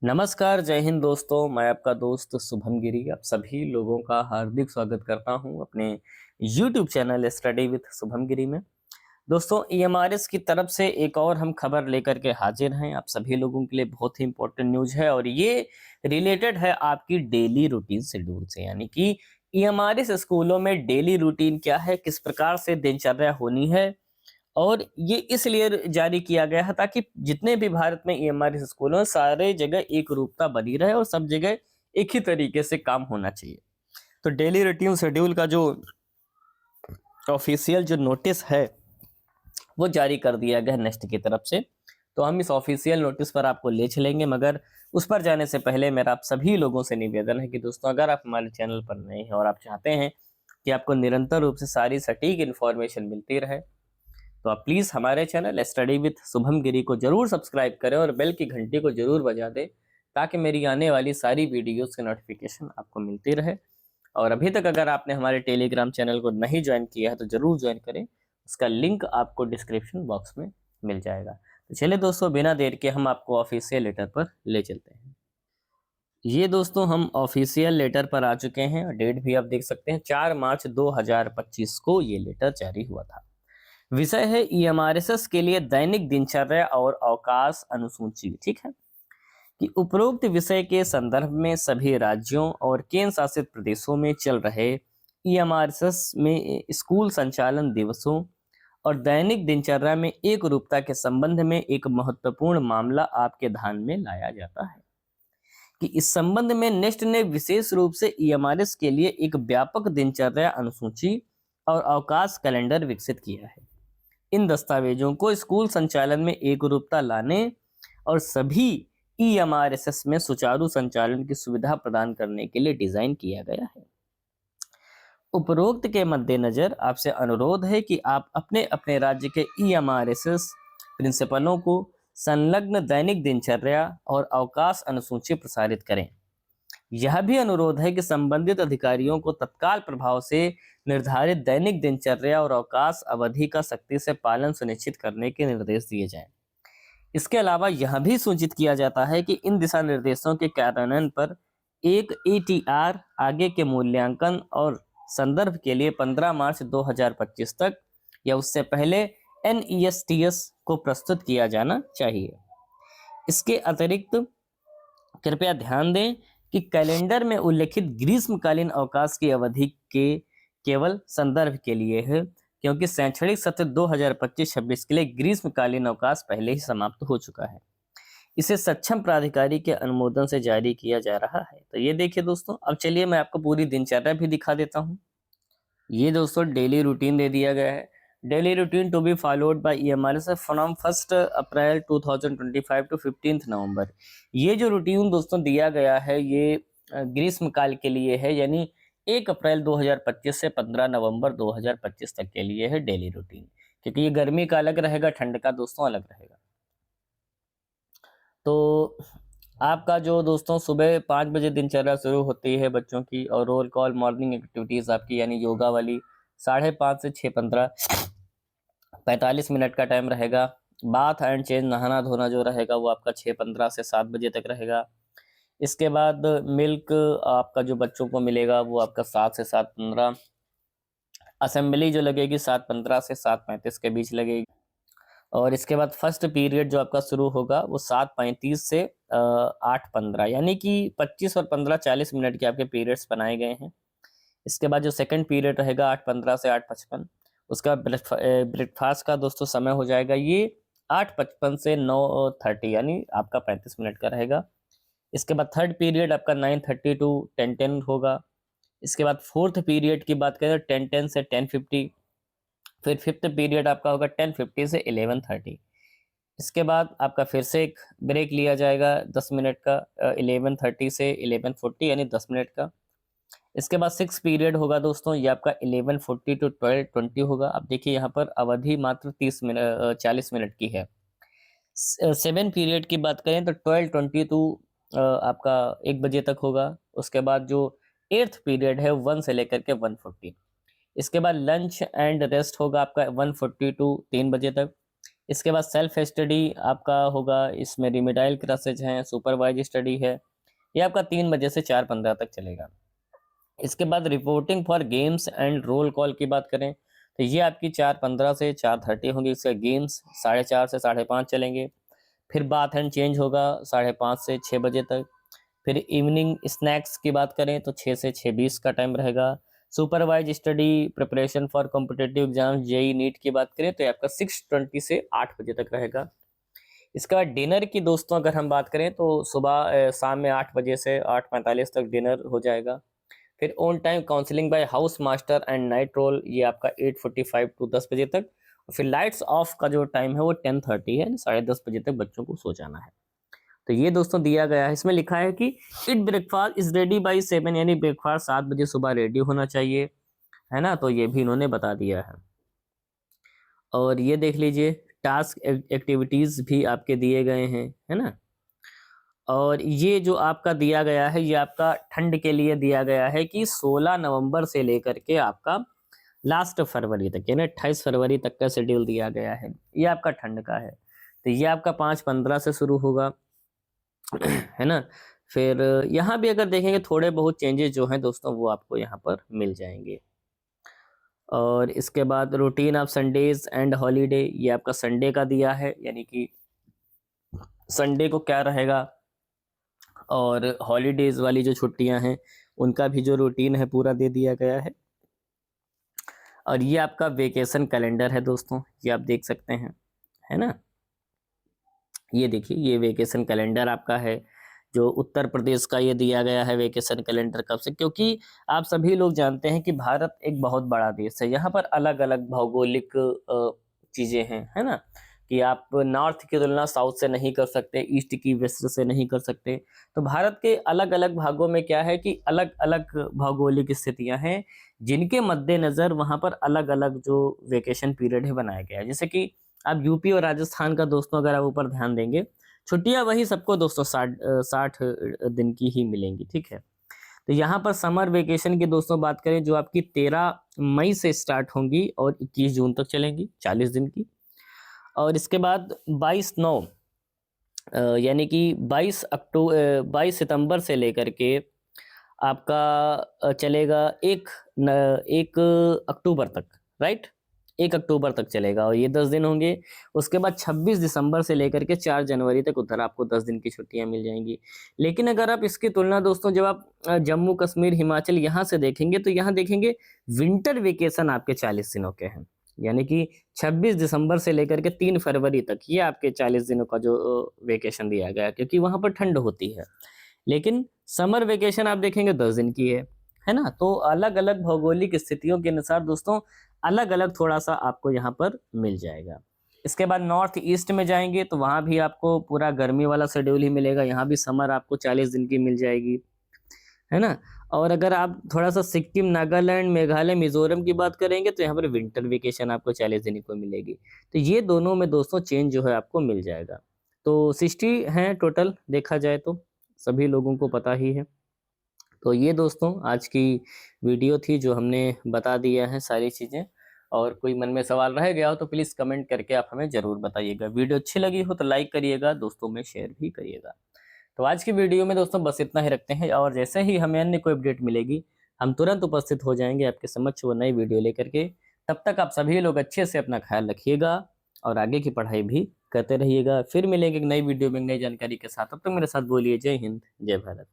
नमस्कार, जय हिंद दोस्तों। मैं आपका दोस्त शुभम गिरी आप सभी लोगों का हार्दिक स्वागत करता हूं अपने YouTube channel study with Shubham Giri में। दोस्तों, EMRS की तरफ से एक और हम खबर लेकर के हाजिर हैं। आप सभी लोगों के लिए बहुत ही इंपॉर्टेंट न्यूज़ है और ये रिलेटेड है आपकी डेली रूटीन शेड्यूल से। यानी कि EMRS स्कूलों में डेली रूटीन क्या है, किस प्रकार से दिनचर्या होनी है, और ये इसलिए जारी किया गया है ताकि जितने भी भारत में EMRS स्कूल हैं सारे जगह एक रूपता बनी रहे और सब जगह एक ही तरीके से काम होना चाहिए। तो डेली रूटीन शेड्यूल का जो ऑफिशियल जो नोटिस है वो जारी कर दिया गया नेक्स्ट की तरफ से। तो हम इस ऑफिशियल नोटिस पर आपको ले चलेंगे, मगर उस पर जाने से पहले मेरा आप सभी लोगों से निवेदन है कि दोस्तों, अगर आप हमारे चैनल पर नए हैं और आप चाहते हैं कि आपको निरंतर रूप से सारी सटीक इन्फॉर्मेशन मिलती रहे, तो आप प्लीज़ हमारे चैनल स्टडी विथ शुभम गिरी को जरूर सब्सक्राइब करें और बेल की घंटी को जरूर बजा दें ताकि मेरी आने वाली सारी वीडियोस की नोटिफिकेशन आपको मिलती रहे। और अभी तक अगर आपने हमारे टेलीग्राम चैनल को नहीं ज्वाइन किया है तो जरूर ज्वाइन करें, उसका लिंक आपको डिस्क्रिप्शन बॉक्स में मिल जाएगा। तो चलिए दोस्तों, बिना देर के हम आपको ऑफिशियल लेटर पर ले चलते हैं। ये दोस्तों हम ऑफिशियल लेटर पर आ चुके हैं और डेट भी आप देख सकते हैं, 4 मार्च 2025 को ये लेटर जारी हुआ था। विषय है EMRS के लिए दैनिक दिनचर्या और अवकाश अनुसूची। ठीक है कि उपरोक्त विषय के संदर्भ में सभी राज्यों और केंद्र शासित प्रदेशों में चल रहे EMRS में स्कूल संचालन दिवसों और दैनिक दिनचर्या में एक रूपता के संबंध में एक महत्वपूर्ण मामला आपके ध्यान में लाया जाता है कि इस संबंध में नेस्ट ने विशेष रूप से EMRS के लिए एक व्यापक दिनचर्या अनुसूची और अवकाश कैलेंडर विकसित किया है। इन दस्तावेजों को स्कूल संचालन में एक रूपता लाने और सभी EMRS में सुचारू संचालन की सुविधा प्रदान करने के लिए डिजाइन किया गया है। उपरोक्त के मद्देनजर आपसे अनुरोध है कि आप अपने अपने राज्य के EMRS प्रिंसिपलों को संलग्न दैनिक दिनचर्या और अवकाश अनुसूची प्रसारित करें। यह भी अनुरोध है कि संबंधित अधिकारियों को तत्काल प्रभाव से निर्धारित दैनिक दिनचर्या और अवकाश अवधि का सख्ती से पालन सुनिश्चित करने के निर्देश दिए जाएं। इसके अलावा यह भी सूचित किया जाता है कि इन दिशा निर्देशों के कार्यान्वयन पर एक ATR आगे के मूल्यांकन और संदर्भ के लिए 15 मार्च 2025 तक या उससे पहले NESTS को प्रस्तुत किया जाना चाहिए। इसके अतिरिक्त कृपया ध्यान दें कि कैलेंडर में उल्लेखित ग्रीष्मकालीन अवकाश की अवधि के केवल संदर्भ के लिए है, क्योंकि शैक्षणिक सत्र 2025-26 के लिए ग्रीष्मकालीन अवकाश पहले ही समाप्त हो चुका है। इसे सक्षम प्राधिकारी के अनुमोदन से जारी किया जा रहा है। तो ये देखिए दोस्तों, अब चलिए मैं आपको पूरी दिनचर्या भी दिखा देता हूँ। ये दोस्तों डेली रूटीन दे दिया गया है। Daily routine to be followed by EMRS from 1 April 2025 to 15 November. ये जो रूटीन दोस्तों दिया गया है ये ग्रीष्मकाल के लिए है, यानी 1 अप्रैल 2025 से 15 नवंबर 2025 तक के लिए है डेली रूटीन, क्योंकि ये गर्मी का अलग रहेगा, ठंड का दोस्तों अलग रहेगा। तो आपका जो दोस्तों सुबह 5 बजे दिनचर्या शुरू होती है बच्चों की, और रोल कॉल मॉर्निंग एक्टिविटीज़ आपकी यानी योगा वाली 5:30 से 6:15 45 मिनट का टाइम रहेगा। बाथ एंड चेंज नहाना धोना जो रहेगा वो आपका 6:15 से 7 बजे तक रहेगा। इसके बाद मिल्क आपका जो बच्चों को मिलेगा वो आपका 7 से 7:15। असेंबली जो लगेगी 7:15 से 7:35 के बीच लगेगी। और इसके बाद फर्स्ट पीरियड जो आपका शुरू होगा वो 7:35 से 8:15, यानी कि 25 और 15 40 मिनट के आपके पीरियड्स बनाए गए हैं। इसके बाद जो सेकंड पीरियड रहेगा 8:15 से 8:55, उसका ब्रेकफास्ट का दोस्तों समय हो जाएगा ये 8:55 से 9:30, यानी आपका 35 मिनट का रहेगा। इसके बाद थर्ड पीरियड आपका 9:30 टू 10:10 होगा। इसके बाद फोर्थ पीरियड की बात करें 10:10 से 10:50। फिर फिफ्थ पीरियड आपका होगा 10:50 से 11:30। इसके बाद आपका फिर से एक ब्रेक लिया जाएगा 10 मिनट का 11:30 से 11:40, यानी 10 मिनट का। इसके बाद सिक्स पीरियड होगा दोस्तों, ये आपका 11:40 टू 12:20 होगा। अब देखिए यहाँ पर अवधि मात्र 40 मिनट की है। सेवन पीरियड की बात करें तो 12:20 टू आपका 1 बजे तक होगा। उसके बाद जो एट्थ पीरियड है 1 से लेकर के 1:40। इसके बाद लंच एंड रेस्ट होगा आपका 1:40 टू 3 बजे तक। इसके बाद सेल्फ स्टडी आपका होगा, इसमें रिमिडाइल क्लासेज हैं, सुपरवाइज स्टडी है, ये आपका 3 बजे से 4:15 तक चलेगा। इसके बाद reporting for games and roll call की बात करें तो ये आपकी 4:15 से 4:30 होंगी। इसका गेम्स 4:30 से 5:30 चलेंगे। फिर बाथ एंड चेंज होगा 5:30 से 6 बजे तक। फिर इवनिंग स्नैक्स की बात करें तो 6 से 6:20 का टाइम रहेगा। Supervise study preparation for competitive exam JEE NEET की बात करें तो आपका 6:20 से 8 बजे तक रहेगा। इसके बाद डिनर की दोस्तों अगर हम बात करें तो सुबह शाम में 8 बजे से 8:45 तक डिनर हो जाएगा। फिर on time counselling by house master and night roll, ये आपका 8:45 टू 10 बजे तक। और फिर लाइट्स ऑफ का जो टाइम है वो 10:30 है, 10:30 बजे तक बच्चों को सो जाना है। तो ये दोस्तों दिया गया है। इसमें लिखा है कि it breakfast is ready by 7, यानी ब्रेकफास्ट 7 बजे सुबह रेडी होना चाहिए, है ना। तो ये भी इन्होंने बता दिया है। और ये देख लीजिए टास्क एक्टिविटीज भी आपके दिए गए हैं, है ना। और ये जो आपका दिया गया है ये आपका ठंड के लिए दिया गया है कि 16 नवंबर से लेकर के आपका लास्ट फरवरी तक, यानी 28 फरवरी तक का शेड्यूल दिया गया है। ये आपका ठंड का है। तो ये आपका 5:15 से शुरू होगा, है ना। फिर यहाँ भी अगर देखेंगे थोड़े बहुत चेंजेस जो हैं दोस्तों वो आपको यहाँ पर मिल जाएंगे। और इसके बाद routine of Sundays and holiday, ये आपका संडे का दिया है, यानी कि संडे को क्या रहेगा। और हॉलीडेज वाली जो छुट्टियां हैं उनका भी जो रूटीन है पूरा दे दिया गया है। और ये आपका वेकेशन कैलेंडर है दोस्तों, ये आप देख सकते हैं, है ना। ये देखिए ये वेकेशन कैलेंडर आपका है जो उत्तर प्रदेश का ये दिया गया है वेकेशन कैलेंडर कब से, क्योंकि आप सभी लोग जानते हैं कि भारत एक बहुत बड़ा देश है। यहाँ पर अलग अलग भौगोलिक चीज़ें हैं, है ना, कि आप नॉर्थ की तुलना साउथ से नहीं कर सकते, ईस्ट की वेस्ट से नहीं कर सकते। तो भारत के अलग अलग भागों में क्या है कि अलग अलग भौगोलिक स्थितियां हैं जिनके मद्देनज़र वहाँ पर अलग अलग जो वेकेशन पीरियड है बनाया गया है। जैसे कि आप यूपी और राजस्थान का दोस्तों अगर आप ऊपर ध्यान देंगे, छुट्टियां वही सबको दोस्तों 60 दिन की ही मिलेंगी, ठीक है। तो यहाँ पर समर वेकेशन की दोस्तों बात करें जो आपकी 13 मई से स्टार्ट होंगी और 21 जून तक चलेंगी, 40 दिन की। और इसके बाद 22/9 यानी कि 22 सितंबर से लेकर के आपका चलेगा 1 अक्टूबर तक, राइट, 1 अक्टूबर तक चलेगा और ये 10 दिन होंगे। उसके बाद 26 दिसंबर से लेकर के 4 जनवरी तक उधर आपको 10 दिन की छुट्टियां मिल जाएंगी। लेकिन अगर आप इसकी तुलना दोस्तों जब आप जम्मू कश्मीर हिमाचल यहाँ से देखेंगे तो यहाँ देखेंगे विंटर वेकेशन आपके 40 दिनों के हैं, यानी कि 26 दिसंबर से लेकर के 3 फरवरी तक ये आपके 40 दिनों का जो वेकेशन दिया गया, क्योंकि वहाँ पर ठंड होती है। लेकिन समर वेकेशन आप देखेंगे 10 दिन की है ना। तो अलग अलग भौगोलिक स्थितियों के अनुसार दोस्तों अलग अलग थोड़ा सा आपको यहाँ पर मिल जाएगा। इसके बाद नॉर्थ ईस्ट में जाएंगे तो वहाँ भी आपको पूरा गर्मी वाला शेड्यूल ही मिलेगा, यहाँ भी समर आपको 40 दिन की मिल जाएगी, है ना। और अगर आप थोड़ा सा सिक्किम, नागालैंड, मेघालय, मिजोरम की बात करेंगे तो यहाँ पर विंटर वेकेशन आपको 40 दिन को मिलेगी। तो ये दोनों में दोस्तों चेंज जो है आपको मिल जाएगा। तो 60 हैं टोटल देखा जाए तो, सभी लोगों को पता ही है। तो ये दोस्तों आज की वीडियो थी जो हमने बता दिया है सारी चीज़ें। और कोई मन में सवाल रह गया हो तो प्लीज़ कमेंट करके आप हमें ज़रूर बताइएगा। वीडियो अच्छी लगी हो तो लाइक करिएगा, दोस्तों में शेयर भी करिएगा। तो आज की वीडियो में दोस्तों बस इतना ही रखते हैं, और जैसे ही हमें अन्य कोई अपडेट मिलेगी हम तुरंत उपस्थित हो जाएंगे आपके समक्ष वो नई वीडियो लेकर के। तब तक आप सभी लोग अच्छे से अपना ख्याल रखिएगा और आगे की पढ़ाई भी करते रहिएगा। फिर मिलेंगे एक नई वीडियो में नई जानकारी के साथ। तब तक मेरे साथ बोलिए जय हिंद, जय भारत।